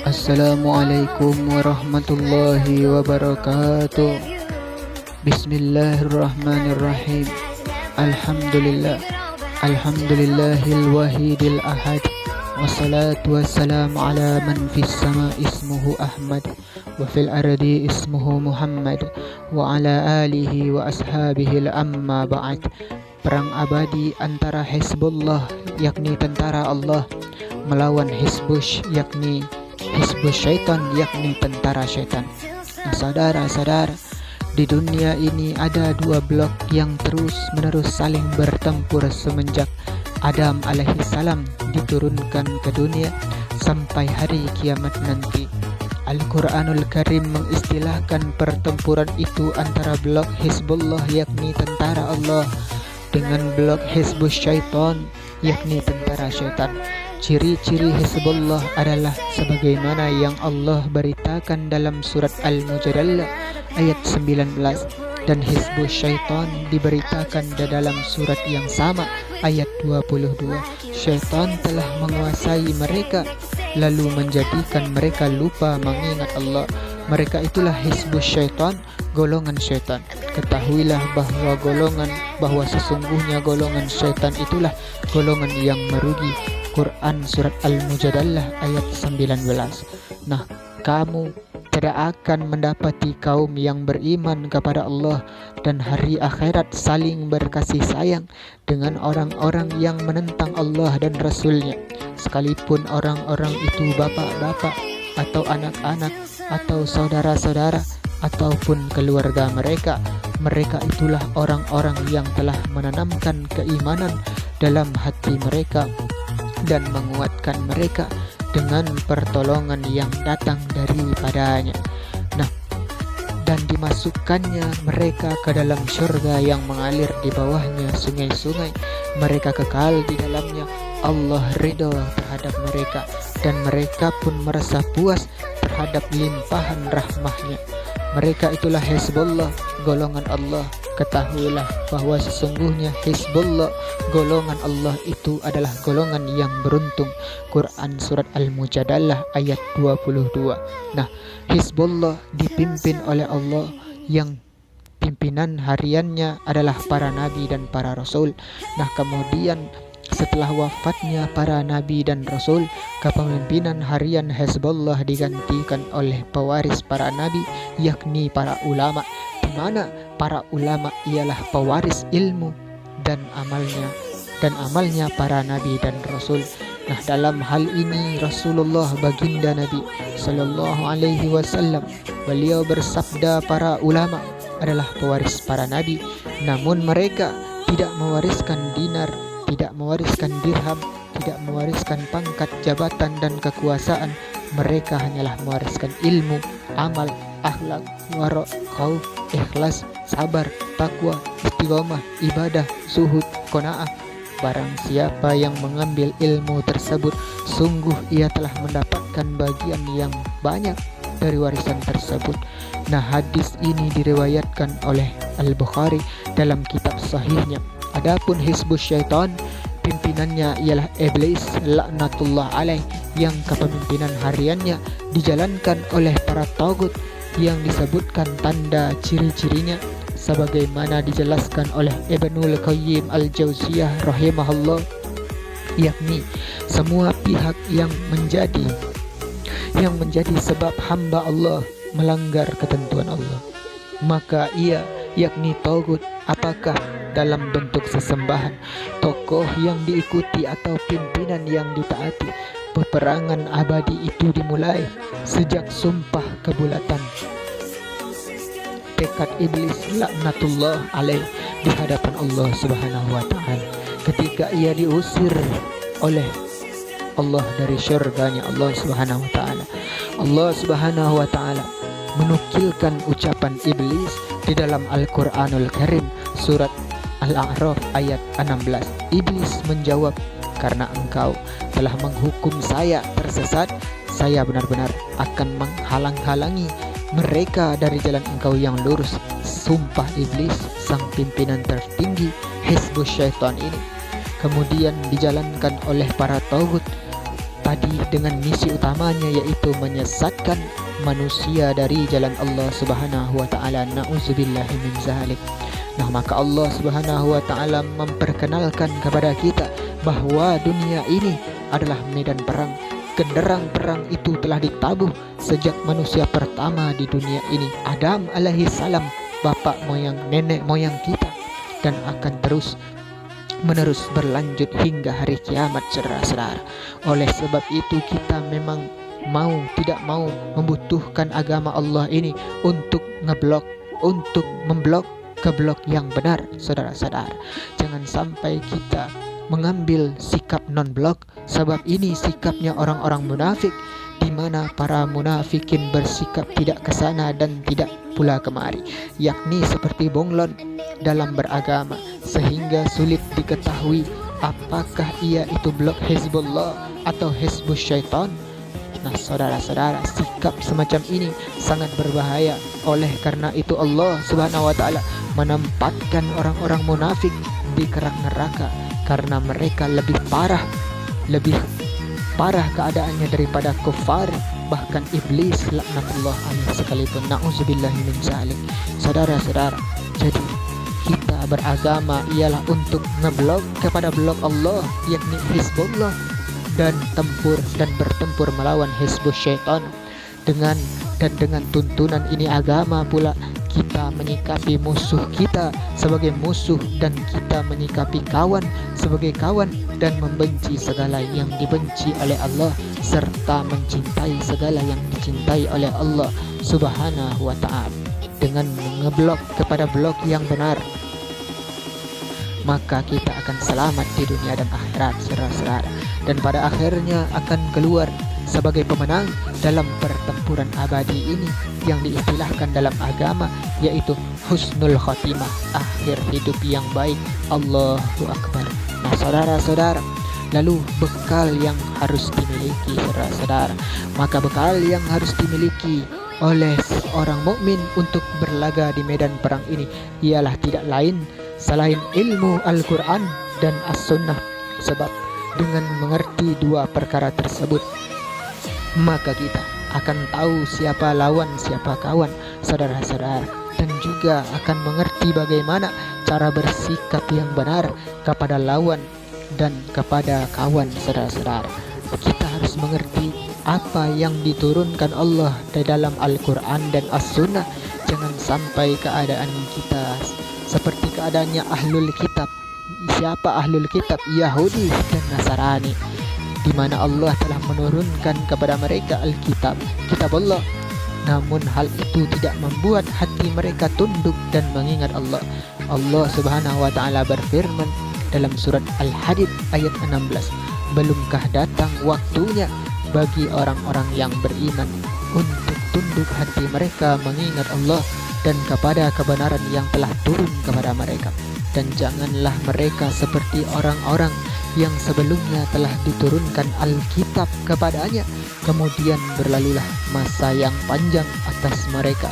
Assalamualaikum warahmatullahi wabarakatuh. Bismillahirrahmanirrahim. Alhamdulillah. Alhamdulillahil wahidil ahad. Wassalatu wassalamu ala man fis sama ismuhu Ahmad wa fil ardi ismuhu Muhammad wa ala alihi wa ashabihi amma ba'd. Perang abadi antara Hizbullah yakni tentara Allah melawan Hizbush yakni Hizbus Syaitan yakni tentara syaitan. Nah, saudara-saudara, di dunia ini ada dua blok yang terus-menerus saling bertempur semenjak Adam alaihi salam diturunkan ke dunia sampai hari kiamat nanti. Al-Quranul Karim mengistilahkan pertempuran itu antara blok Hizbullah yakni tentara Allah dengan blok Hizbus Syaitan yakni tentara syaitan. Ciri-ciri Hizbullah adalah sebagaimana yang Allah beritakan dalam surat Al-Mujadala ayat 19, dan Hizbus Syaitan diberitakan dalam surat yang sama ayat 22. Syaitan telah menguasai mereka lalu menjadikan mereka lupa mengingat Allah. Mereka itulah Hizbus Syaitan, golongan syaitan. Ketahuilah bahwa sesungguhnya golongan syaitan itulah golongan yang merugi. Quran surat Al-Mujadalah ayat 19. Nah, kamu tidak akan mendapati kaum yang beriman kepada Allah dan hari akhirat saling berkasih sayang dengan orang-orang yang menentang Allah dan Rasul-Nya, sekalipun orang-orang itu bapak-bapak atau anak-anak atau saudara-saudara ataupun keluarga mereka. Mereka itulah orang-orang yang telah menanamkan keimanan dalam hati mereka dan menguatkan mereka dengan pertolongan yang datang daripadanya. Nah, dan dimasukkannya mereka ke dalam surga yang mengalir di bawahnya sungai-sungai. Mereka kekal di dalamnya. Allah ridha terhadap mereka dan mereka pun merasa puas terhadap limpahan rahmahnya. Mereka itulah Hizbullah, golongan Allah. Ketahuilah bahwa sesungguhnya Hizbullah, golongan Allah itu adalah golongan yang beruntung. Quran surat Al-Mujadalah ayat 22. Nah, Hizbullah dipimpin oleh Allah yang pimpinan hariannya adalah para nabi dan para rasul. Nah, kemudian setelah wafatnya para nabi dan rasul, kepemimpinan harian Hizbullah digantikan oleh pewaris para nabi yakni para ulama, di mana para ulama ialah pewaris ilmu dan amalnya para nabi dan rasul. Nah, dalam hal ini Rasulullah baginda Nabi sallallahu alaihi wasallam, beliau bersabda para ulama adalah pewaris para nabi, namun mereka tidak mewariskan dinar, tidak mewariskan dirham, tidak mewariskan pangkat, jabatan dan kekuasaan. Mereka hanyalah mewariskan ilmu, amal, akhlak, wara', khauf, ikhlas, sabar, takwa, istiqomah, ibadah, zuhud, qanaah. Barang siapa yang mengambil ilmu tersebut, sungguh ia telah mendapatkan bagian yang banyak dari warisan tersebut. Nah, hadis ini diriwayatkan oleh Al-Bukhari dalam kitab sahihnya. Adapun Hizbus Syaitan, pimpinannya ialah Iblis laknatullah alaih, yang kepemimpinan hariannya dijalankan oleh para tagut yang disebutkan tanda ciri-cirinya sebagaimana dijelaskan oleh Ibnul Qayyim Al-Jauziyah rahimahullah, yakni semua pihak yang menjadi sebab hamba Allah melanggar ketentuan Allah, maka ia yakni tagut, apakah dalam bentuk sesembahan, tokoh yang diikuti atau pimpinan yang ditaati. Peperangan abadi itu dimulai sejak sumpah kebulatan tekad iblis laknatullah alaih di hadapan Allah Subhanahu wa taala ketika ia diusir oleh Allah dari syurganya Allah Subhanahu wa taala. Allah Subhanahu wa taala menukilkan ucapan iblis di dalam Al-Quranul Karim surat Al-A'raf ayat 16. Iblis menjawab, karena engkau telah menghukum saya tersesat, saya benar-benar akan menghalang-halangi mereka dari jalan engkau yang lurus. Sumpah iblis, sang pimpinan tertinggi Hizbus Syaitan ini kemudian dijalankan oleh para tagut tadi dengan misi utamanya, yaitu menyesatkan manusia dari jalan Allah Subhanahu wa taala. Nauzubillahi min zalik. Nah, maka Allah Subhanahu wa taala memperkenalkan kepada kita bahwa dunia ini adalah medan perang. Genderang perang itu telah ditabuh sejak manusia pertama di dunia ini, Adam alaihi salam, bapak moyang nenek moyang kita, dan akan terus menerus berlanjut hingga hari kiamat, saudara-saudara. Oleh sebab itu kita memang tidak mau membutuhkan agama Allah ini untuk memblok ke blok yang benar, saudara-saudara. Jangan sampai kita mengambil sikap non-blok, sebab ini sikapnya orang-orang munafik, di mana para munafikin bersikap tidak ke sana dan tidak pula kemari, yakni seperti bunglon dalam beragama, sehingga sulit diketahui apakah ia itu blok Hizbullah atau Hizbus Syaitan. Nah, saudara-saudara, sikap semacam ini sangat berbahaya. Oleh karena itu Allah Subhanahu wa taala menempatkan orang-orang munafik di kerak neraka, karena mereka lebih parah keadaannya daripada kufar, bahkan iblis laknatullah alaihi sekalipun. Nauzubillahi min zalik. Saudara-saudara, jadi kita beragama ialah untuk ngeblok kepada blok Allah, yakni Hizbullah, dan bertempur melawan Hizbus Syaitan. Dengan tuntunan ini agama pula kita menyikapi musuh kita sebagai musuh, dan kita menyikapi kawan sebagai kawan, dan membenci segala yang dibenci oleh Allah, serta mencintai segala yang dicintai oleh Allah Subhanahu wa ta'ala. Dengan mengeblok kepada blok yang benar, maka kita akan selamat di dunia dan akhirat, saudara-saudara, dan pada akhirnya akan keluar sebagai pemenang dalam pertempuran abadi ini yang diistilahkan dalam agama, yaitu husnul khotimah, akhir hidup yang baik. Allahu akbar. Nah, saudara-saudara, lalu bekal yang harus dimiliki, saudara-saudara, maka bekal yang harus dimiliki oleh seorang mukmin untuk berlaga di medan perang ini ialah tidak lain selain ilmu Al-Quran dan As-Sunnah. Sebab dengan mengerti dua perkara tersebut, maka kita akan tahu siapa lawan siapa kawan, saudara-saudara, dan juga akan mengerti bagaimana cara bersikap yang benar kepada lawan dan kepada kawan, saudara-saudara. Kita harus mengerti apa yang diturunkan Allah di dalam Al-Quran dan As-Sunnah. Jangan sampai keadaan kita seperti keadaannya ahlul kitab. Siapa ahlul kitab? Yahudi dan Nasrani, di mana Allah telah menurunkan kepada mereka Alkitab, kitab Allah. Namun hal itu tidak membuat hati mereka tunduk dan mengingat Allah. Allah Subhanahu wa taala berfirman dalam surat Al-Hadid ayat 16, belumkah datang waktunya bagi orang-orang yang beriman untuk tunduk hati mereka mengingat Allah dan kepada kebenaran yang telah turun kepada mereka. Dan janganlah mereka seperti orang-orang yang sebelumnya telah diturunkan Alkitab kepadanya, kemudian berlalulah masa yang panjang atas mereka,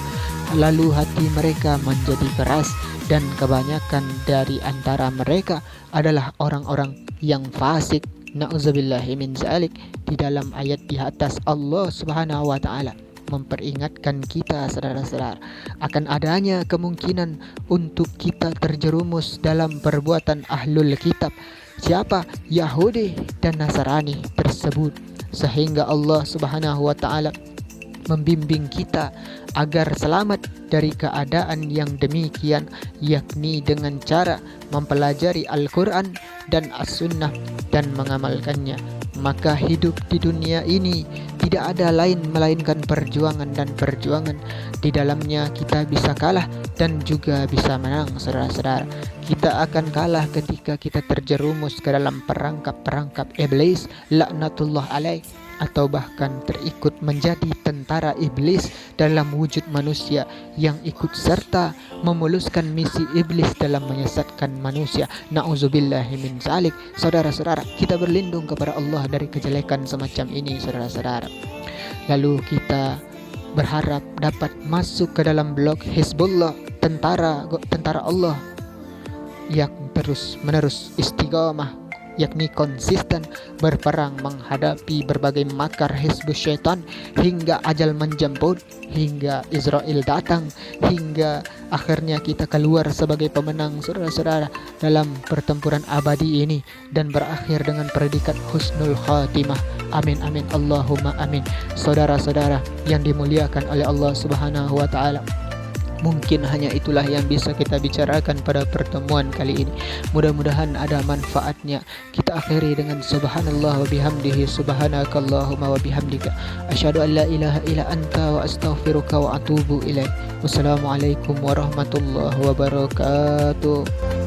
lalu hati mereka menjadi keras, dan kebanyakan dari antara mereka adalah orang-orang yang fasik. Na'udzubillahi min zalik. Di dalam ayat di atas Allah Subhanahu wa taala memperingatkan kita, saudara-saudara, akan adanya kemungkinan untuk kita terjerumus dalam perbuatan ahlul kitab. Siapa? Yahudi dan Nasrani tersebut. Sehingga Allah Subhanahu wa taala membimbing kita agar selamat dari keadaan yang demikian, yakni dengan cara mempelajari Al-Quran dan As-Sunnah dan mengamalkannya. Maka hidup di dunia ini tidak ada lain melainkan perjuangan, dan perjuangan di dalamnya kita bisa kalah dan juga bisa menang, saudara-saudara. Kita akan kalah ketika kita terjerumus ke dalam perangkap-perangkap iblis laknatullah alaih, atau bahkan terikut menjadi tentara iblis dalam wujud manusia yang ikut serta memuluskan misi iblis dalam menyesatkan manusia. Na'udzubillahi min zalik. Saudara-saudara, kita berlindung kepada Allah dari kejelekan semacam ini, saudara-saudara. Lalu kita berharap dapat masuk ke dalam blok Hizbullah, tentara Allah yang terus menerus istiqamah yakni konsisten berperang menghadapi berbagai makar hizbus syaitan hingga ajal menjemput, hingga Israel datang, hingga akhirnya kita keluar sebagai pemenang, saudara-saudara, dalam pertempuran abadi ini dan berakhir dengan predikat husnul khatimah. Amin amin Allahumma amin. Saudara-saudara yang dimuliakan oleh Allah Subhanahu wa taala, mungkin hanya itulah yang bisa kita bicarakan pada pertemuan kali ini. Mudah-mudahan ada manfaatnya. Kita akhiri dengan subhanallah wa bihamdihi, subhanakallahumma wa bihamdika, asyhadu an la ilaha illa anta wa astaghfiruka wa atubu ilaik. Wassalamualaikum warahmatullahi wabarakatuh.